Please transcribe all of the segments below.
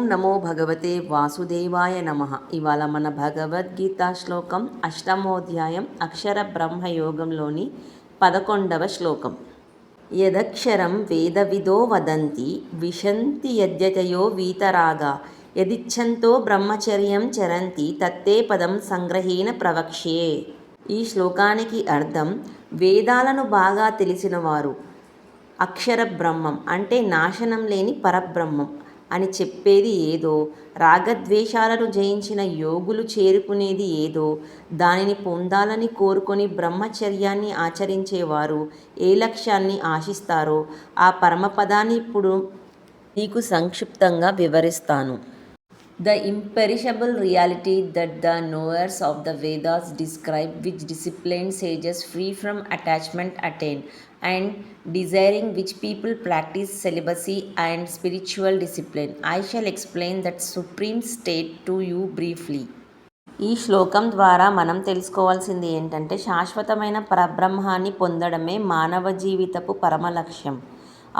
నమో భగవతే వాసుదేవాయ నమః. ఇవాళ మన భగవద్గీత శ్లోకం 8వ అధ్యాయం అక్షర బ్రహ్మయోగంలోని 11వ శ్లోకం. యదక్షరం వేదవిదో వదంతి విశంతి యద్యతయో వీతరాగా యదిచ్ఛంతో బ్రహ్మచర్యం చరంతి తత్తే పదం సంగ్రహేణ ప్రవక్ష్యే. ఈ శ్లోకానికి అర్థం వేదాలను బాగా తెలిసినవారు అక్షర బ్రహ్మం అంటే నాశనం లేని పరబ్రహ్మం అని చెప్పేది ఏదో, రాగద్వేషాలను జయించిన యోగులు చేరుకునేది ఏదో, దానిని పొందాలని కోరుకొని బ్రహ్మచర్యాన్ని ఆచరించేవారు ఏ లక్ష్యాన్ని ఆశిస్తారో ఆ పరమపదాన్ని ఇప్పుడు నీకు సంక్షిప్తంగా వివరిస్తాను. The imperishable reality that the knowers of the Vedas describe, which disciplined sages free from attachment attain, and desiring which people practice celibacy and spiritual discipline. I shall explain that supreme state to you briefly. ఈ శ్లోకం ద్వారా మనం తెలుసుకోవాల్సింది ఏంటంటే, శాశ్వతమైన పరబ్రహ్మాన్ని పొందడమే మానవ జీవితపు పరమ లక్ష్యం.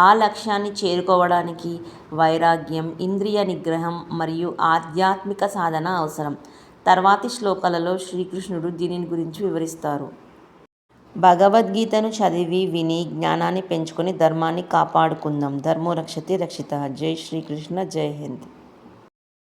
ఆ లక్ష్యాన్ని చేరుకోవడానికి వైరాగ్యం, ఇంద్రియ నిగ్రహం మరియు ఆధ్యాత్మిక సాధన అవసరం. తర్వాతి శ్లోకాలలో శ్రీకృష్ణుడు దీనిని గురించి వివరిస్తారు. భగవద్గీతను చదివి విని జ్ఞానాన్ని పెంచుకొని ధర్మాన్ని కాపాడుకుందాం. ధర్మో రక్షతి రక్షితః. జై శ్రీకృష్ణ. జై హింద్.